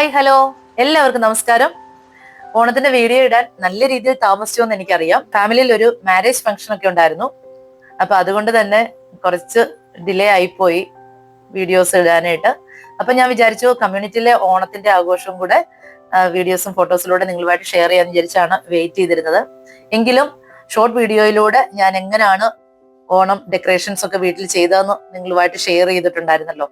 Hi hello, എല്ലാവർക്കും നമസ്കാരം. ഓണത്തിന്റെ വീഡിയോ ഇടാൻ നല്ല രീതിയിൽ താമസിച്ചു എന്ന് എനിക്കറിയാം. ഫാമിലിയിൽ ഒരു മാരേജ് ഫംഗ്ഷൻ ഒക്കെ ഉണ്ടായിരുന്നു. അപ്പൊ അതുകൊണ്ട് തന്നെ കുറച്ച് ഡിലേ ആയിപ്പോയി വീഡിയോസ് ഇടാനായിട്ട്. അപ്പൊ ഞാൻ വിചാരിച്ചു കമ്മ്യൂണിറ്റിയിലെ ഓണത്തിന്റെ ആഘോഷവും കൂടെ വീഡിയോസും ഫോട്ടോസിലൂടെ നിങ്ങളുമായിട്ട് ഷെയർ ചെയ്യാന്ന് വിചാരിച്ചാണ് വെയിറ്റ് ചെയ്തിരുന്നത്. എങ്കിലും ഷോർട്ട് വീഡിയോയിലൂടെ ഞാൻ എങ്ങനെയാണ് ഓണം ഡെക്കറേഷൻസ് ഒക്കെ വീട്ടിൽ ചെയ്തതെന്ന് നിങ്ങളുമായിട്ട് ഷെയർ ചെയ്തിട്ടുണ്ടായിരുന്നല്ലോ.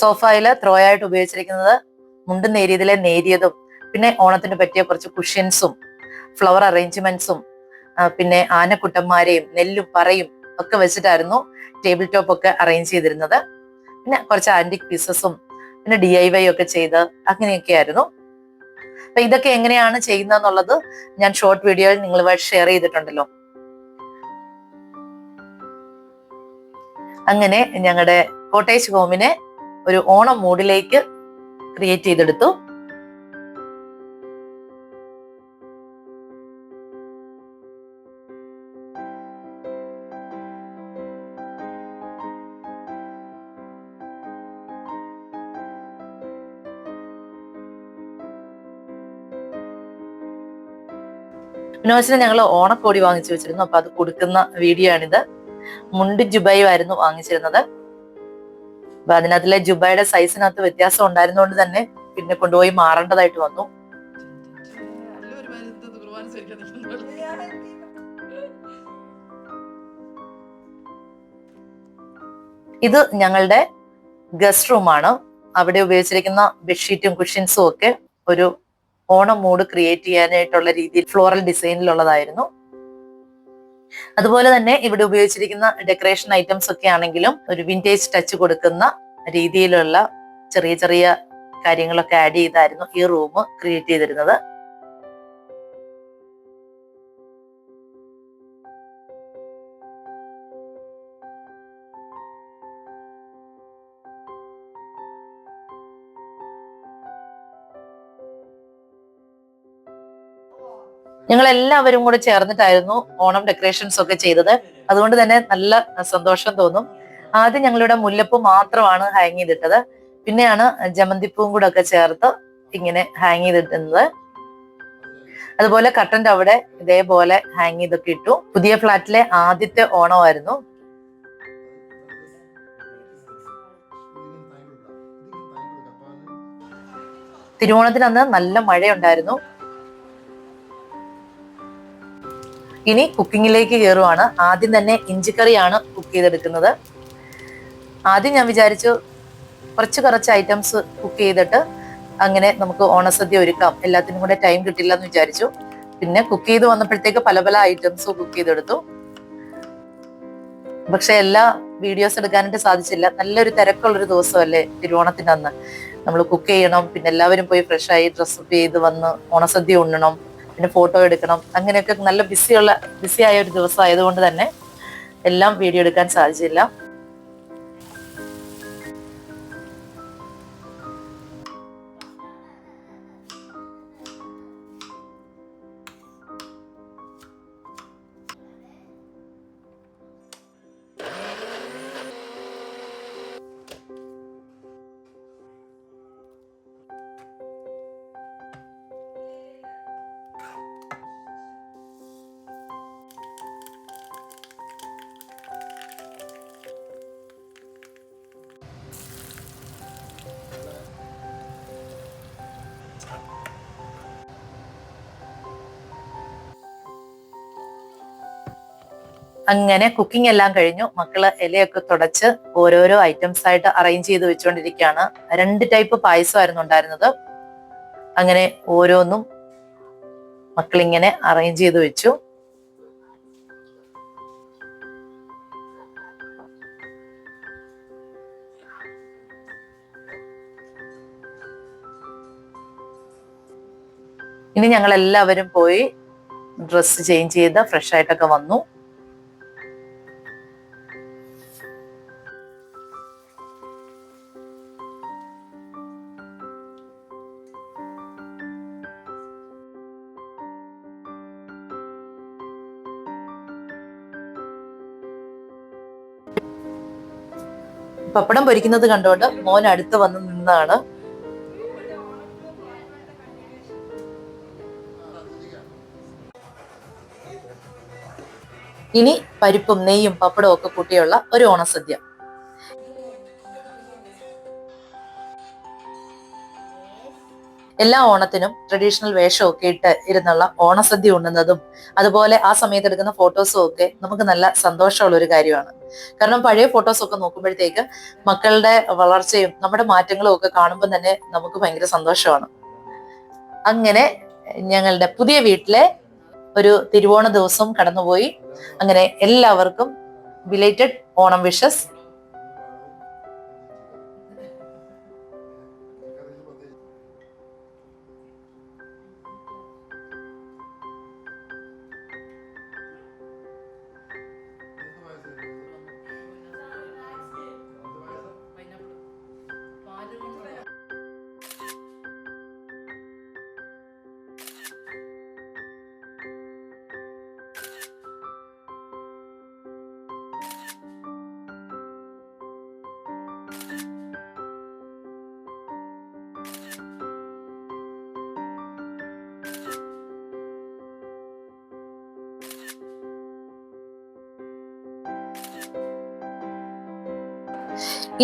സോഫയില് ത്രോ ആയിട്ട് ഉപയോഗിച്ചിരിക്കുന്നത് മുണ്ടും നേരിയതിലെ നേരിയതും, പിന്നെ ഓണത്തിന് പറ്റിയ കുറച്ച് കുഷ്യൻസും ഫ്ലവർ അറേഞ്ച്മെന്റ്സും, പിന്നെ ആനക്കുട്ടന്മാരെയും നെല്ലും പറയും ഒക്കെ വെച്ചിട്ടായിരുന്നു ടേബിൾ ടോപ്പ് ഒക്കെ അറേഞ്ച് ചെയ്തിരുന്നത്. പിന്നെ കുറച്ച് ആന്റിക് പീസസും പിന്നെ DIY ഒക്കെ ചെയ്ത് അങ്ങനെയൊക്കെ ആയിരുന്നു. അപ്പൊ ഇതൊക്കെ എങ്ങനെയാണ് ചെയ്യുന്നതെന്നുള്ളത് ഞാൻ ഷോർട്ട് വീഡിയോയിൽ നിങ്ങളുമായിട്ട് ഷെയർ ചെയ്തിട്ടുണ്ടല്ലോ. അങ്ങനെ ഞങ്ങളുടെ കോട്ടേജ് ഹോമിനെ ഒരു ഓണം മൂഡിലേക്ക് ക്രിയേറ്റ് ചെയ്തെടുത്തു. വിനോദത്തിന് ഞങ്ങൾ ഓണക്കോടി വാങ്ങിച്ചു വെച്ചിരുന്നു. അപ്പൊ അത് കൊടുക്കുന്ന വീഡിയോ ആണിത്. മുണ്ട് ജുബയും ആയിരുന്നു വാങ്ങിച്ചിരുന്നത്. അപ്പൊ അതിനകത്തിലെ ജുബയുടെ സൈസിനകത്ത് വ്യത്യാസം ഉണ്ടായിരുന്നോണ്ട് തന്നെ പിന്നെ കൊണ്ടുപോയി മാറേണ്ടതായിട്ട് വന്നു. ഇത് ഞങ്ങളുടെ ഗസ്റ്റ് റൂമാണ്. അവിടെ ഉപയോഗിച്ചിരിക്കുന്ന ബെഡ്ഷീറ്റും കുഷ്യൻസും ഒക്കെ ഒരു ഓണം മൂഡ് ക്രിയേറ്റ് ചെയ്യാനായിട്ടുള്ള രീതിയിൽ ഫ്ലോറൽ ഡിസൈനിലുള്ളതായിരുന്നു. അതുപോലെ തന്നെ ഇവിടെ ഉപയോഗിച്ചിരിക്കുന്ന ഡെക്കറേഷൻ ഐറ്റംസ് ഒക്കെ ആണെങ്കിലും ഒരു വിന്റേജ് ടച്ച് കൊടുക്കുന്ന രീതിയിലുള്ള ചെറിയ ചെറിയ കാര്യങ്ങളൊക്കെ ആഡ് ചെയ്തായിരുന്നു ഈ റൂം ക്രിയേറ്റ് ചെയ്തിരുന്നത്. ഞങ്ങൾ എല്ലാവരും കൂടെ ചേർന്നിട്ടായിരുന്നു ഓണം ഡെക്കറേഷൻസ് ഒക്കെ ചെയ്തത്. അതുകൊണ്ട് തന്നെ നല്ല സന്തോഷം തോന്നും. ആദ്യം ഞങ്ങളുടെ മുല്ലപ്പൂ മാത്രമാണ് ഹാങ് ചെയ്തിട്ടത്. പിന്നെയാണ് ജമന്തിപ്പൂവും കൂടെ ഒക്കെ ചേർത്ത് ഇങ്ങനെ ഹാങ് ചെയ്തിട്ടുന്നത്. അതുപോലെ കർട്ടന്റെ അവിടെ ഇതേപോലെ ഹാങ് ചെയ്തൊക്കെ ഇട്ടു. പുതിയ ഫ്ലാറ്റിലെ ആദ്യത്തെ ഓണമായിരുന്നു. തിരുവോണത്തിന് അന്ന് നല്ല മഴയുണ്ടായിരുന്നു. ഇനി കുക്കിങ്ങിലേക്ക് കയറുവാണ്. ആദ്യം തന്നെ ഇഞ്ചിക്കറിയാണ് കുക്ക് ചെയ്തെടുക്കുന്നത്. ആദ്യം ഞാൻ വിചാരിച്ചു കുറച്ച് ഐറ്റംസ് കുക്ക് ചെയ്തിട്ട് അങ്ങനെ നമുക്ക് ഓണസദ്യ ഒരുക്കാം, എല്ലാത്തിനും കൂടെ ടൈം കിട്ടില്ല എന്ന് വിചാരിച്ചു. പിന്നെ കുക്ക് ചെയ്ത് വന്നപ്പോഴത്തേക്ക് പല പല ഐറ്റംസ് കുക്ക് ചെയ്തെടുത്തു. പക്ഷെ എല്ലാ വീഡിയോസ് എടുക്കാനായിട്ട് സാധിച്ചില്ല. നല്ലൊരു തിരക്കുള്ളൊരു ദിവസമല്ലേ തിരുവോണത്തിന്റെ അന്ന്. നമ്മൾ കുക്ക് ചെയ്യണം, പിന്നെ എല്ലാവരും പോയി ഫ്രഷായി ഡ്രസ്സപ്പ് ചെയ്ത് വന്ന് ഓണസദ്യ ഉണ്ണണം, പിന്നെ ഫോട്ടോ എടുക്കണം. അങ്ങനെയൊക്കെ നല്ല ബിസി ആയ ഒരു ദിവസം ആയതുകൊണ്ട് തന്നെ എല്ലാം വീഡിയോ എടുക്കാൻ സാധിച്ചില്ല. അങ്ങനെ കുക്കിംഗ് എല്ലാം കഴിഞ്ഞു. മക്കള് ഇലയൊക്കെ തുടച്ച് ഓരോരോ ഐറ്റംസ് ആയിട്ട് അറേഞ്ച് ചെയ്ത് വെച്ചുകൊണ്ടിരിക്കുകയാണ്. 2 ടൈപ്പ് പായസമായിരുന്നു ഉണ്ടായിരുന്നത്. അങ്ങനെ ഓരോന്നും മക്കളിങ്ങനെ അറേഞ്ച് ചെയ്ത് വെച്ചു. ഇനി ഞങ്ങൾ എല്ലാവരും പോയി ഡ്രസ്സ് ചേഞ്ച് ചെയ്ത് ഫ്രഷ് ആയിട്ടൊക്കെ വന്നു. പപ്പടം പൊരിക്കുന്നത് കണ്ടുകൊണ്ട് മോൻ അടുത്ത് വന്ന് നിന്നതാണ്. ഇനി പരിപ്പും നെയ്യും പപ്പടവും ഒക്കെ കൂട്ടിയുള്ള ഒരു ഓണസദ്യ. എല്ലാ ഓണത്തിനും ട്രഡീഷണൽ വേഷമൊക്കെ ഇട്ട് ഇരുന്നുള്ള ഓണസദ്യ ഉണ്ണുന്നതും അതുപോലെ ആ സമയത്ത് എടുക്കുന്ന ഫോട്ടോസും ഒക്കെ നമുക്ക് നല്ല സന്തോഷമുള്ള ഒരു കാര്യമാണ്. കാരണം പഴയ ഫോട്ടോസ് ഒക്കെ നോക്കുമ്പോഴത്തേക്ക് മക്കളുടെ വളർച്ചയും നമ്മുടെ മാറ്റങ്ങളും ഒക്കെ കാണുമ്പോൾ തന്നെ നമുക്ക് ഭയങ്കര സന്തോഷമാണ്. അങ്ങനെ ഞങ്ങളുടെ പുതിയ വീട്ടിലെ ഒരു തിരുവോണ ദിവസം കടന്നുപോയി. അങ്ങനെ എല്ലാവർക്കും ബിലേറ്റഡ് ഓണം വിഷസ്.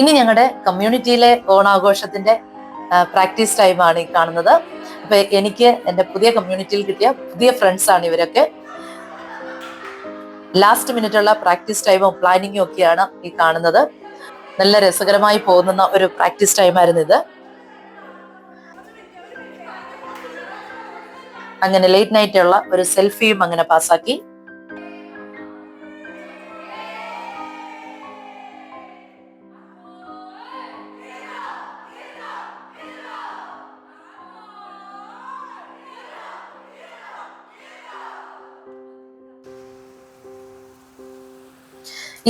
ഇനി ഞങ്ങളുടെ കമ്മ്യൂണിറ്റിയിലെ ഓണാഘോഷത്തിന്റെ പ്രാക്ടീസ് ടൈമാണ് ഈ കാണുന്നത്. അപ്പൊ എനിക്ക് എൻ്റെ പുതിയ കമ്മ്യൂണിറ്റിയിൽ കിട്ടിയ പുതിയ ഫ്രണ്ട്സ് ആണ് ഇവരൊക്കെ. ലാസ്റ്റ് മിനിറ്റുള്ള പ്രാക്ടീസ് ടൈമും പ്ലാനിങ്ങും ഒക്കെയാണ് ഈ കാണുന്നത്. നല്ല രസകരമായി പോകുന്ന ഒരു പ്രാക്ടീസ് ടൈമായിരുന്നു ഇത്. അങ്ങനെ ലേറ്റ് നൈറ്റ് ഉള്ള ഒരു സെൽഫിയും അങ്ങനെ പാസ്സാക്കി.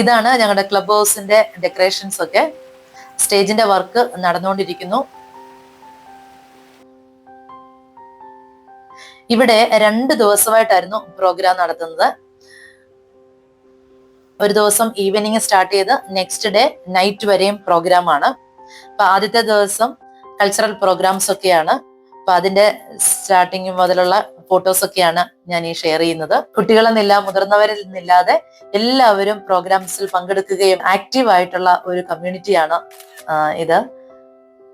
ഇതാണ് ഞങ്ങളുടെ ക്ലബ് ഹൗസിന്റെ ഡെക്കറേഷൻസ് ഒക്കെ. സ്റ്റേജിന്റെ വർക്ക് നടന്നുകൊണ്ടിരിക്കുന്നു. ഇവിടെ 2 ദിവസമായിട്ടായിരുന്നു പ്രോഗ്രാം നടത്തുന്നത്. ഒരു ദിവസം ഈവനിങ് സ്റ്റാർട്ട് ചെയ്ത് നെക്സ്റ്റ് ഡേ നൈറ്റ് വരെയും പ്രോഗ്രാം ആണ്. അപ്പൊ ആദ്യത്തെ ദിവസം കൾച്ചറൽ പ്രോഗ്രാംസ് ഒക്കെയാണ്. അപ്പൊ അതിന്റെ സ്റ്റാർട്ടിങ് മുതലുള്ള ഫോട്ടോസ് ഒക്കെയാണ് ഞാൻ ഈ ഷെയർ ചെയ്യുന്നത്. കുട്ടികളെന്നില്ല മുതിർന്നവരിൽ നിന്നില്ലാതെ എല്ലാവരും പ്രോഗ്രാംസിൽ പങ്കെടുക്കുകയും ആക്റ്റീവ് ആയിട്ടുള്ള ഒരു കമ്മ്യൂണിറ്റിയാണ് ഇത്.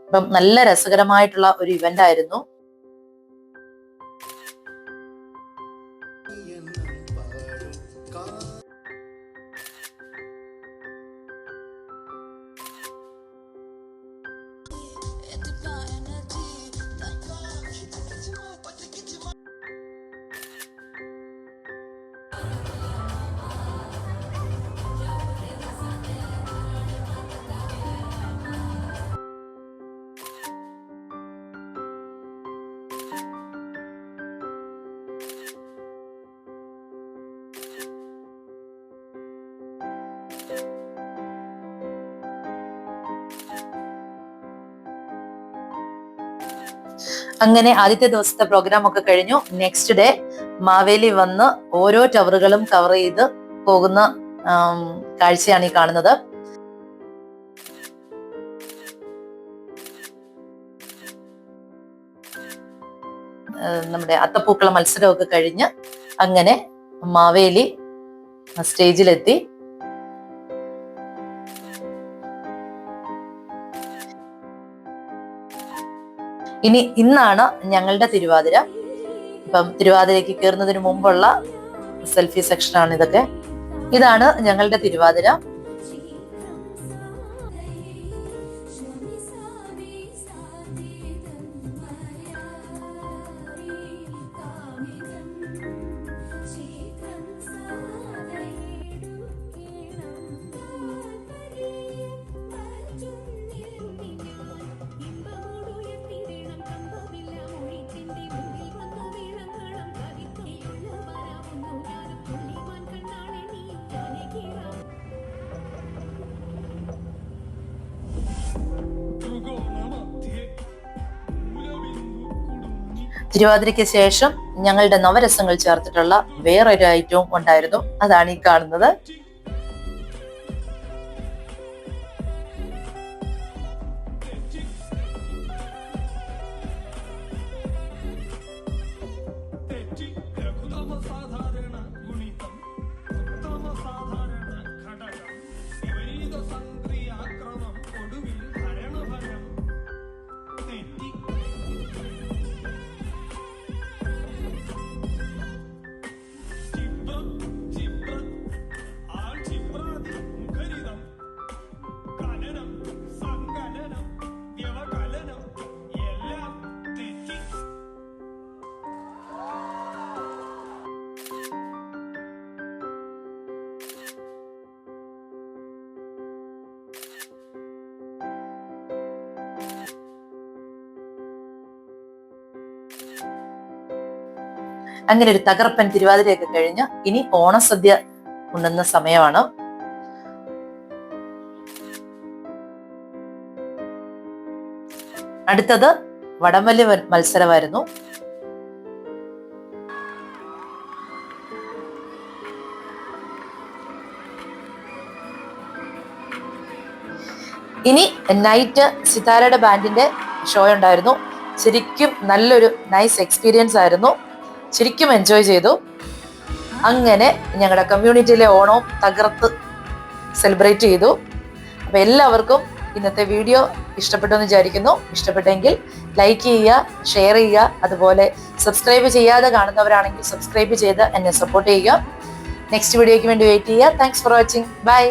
അപ്പം നല്ല രസകരമായിട്ടുള്ള ഒരു ഇവന്റ് ആയിരുന്നു. അങ്ങനെ ആദ്യത്തെ ദിവസത്തെ പ്രോഗ്രാം ഒക്കെ കഴിഞ്ഞു. നെക്സ്റ്റ് ഡേ മാവേലി വന്ന് ഓരോ ടവറുകളും കവർ ചെയ്ത് പോകുന്ന കാഴ്ചയാണ് ഈ കാണുന്നത്. നമ്മുടെ അത്തപ്പൂക്കള മത്സരമൊക്കെ കഴിഞ്ഞ് അങ്ങനെ മാവേലി സ്റ്റേജിലെത്തി. ഇന്നാണ് ഞങ്ങളുടെ തിരുവാതിര. ഇപ്പം തിരുവാതിരയ്ക്ക് കയറുന്നതിന് മുമ്പുള്ള സെൽഫി സെക്ഷനാണ് ഇതൊക്കെ. ഇതാണ് ഞങ്ങളുടെ തിരുവാതിര. തിരുവാതിരയ്ക്ക് ശേഷം ഞങ്ങളുടെ നവരസങ്ങൾ ചേർത്തിട്ടുള്ള വേറൊരു ഐറ്റവും ഉണ്ടായിരുന്നു. അതാണ് ഈ കാണുന്നത്. അങ്ങനെ ഒരു തകർപ്പൻ തിരുവാതിരയൊക്കെ കഴിഞ്ഞ് ഇനി ഓണസദ്യ ഉണ്ണുന്ന സമയമാണ്. അടുത്തത് വടംവലി മത്സരമായിരുന്നു. ഇനി നൈറ്റ് സിതാരയുടെ ബാൻഡിന്റെ ഷോ ഉണ്ടായിരുന്നു. ശരിക്കും നല്ലൊരു നൈസ് എക്സ്പീരിയൻസ് ആയിരുന്നു. ശരിക്കും എൻജോയ് ചെയ്തു. അങ്ങനെ ഞങ്ങളുടെ കമ്മ്യൂണിറ്റിയിലെ ഓണവും തകർത്ത് സെലിബ്രേറ്റ് ചെയ്തു. അപ്പൊ എല്ലാവർക്കും ഇന്നത്തെ വീഡിയോ ഇഷ്ടപ്പെട്ടു എന്ന് വിചാരിക്കുന്നു. ഇഷ്ടപ്പെട്ടെങ്കിൽ ലൈക്ക് ചെയ്യുക, ഷെയർ ചെയ്യുക, അതുപോലെ സബ്സ്ക്രൈബ് ചെയ്യാതെ കാണുന്നവരാണെങ്കിൽ സബ്സ്ക്രൈബ് ചെയ്ത് എന്നെ സപ്പോർട്ട് ചെയ്യുക. നെക്സ്റ്റ് വീഡിയോയ്ക്ക് വേണ്ടി വെയിറ്റ് ചെയ്യുക. Thanks for watching. ബൈ.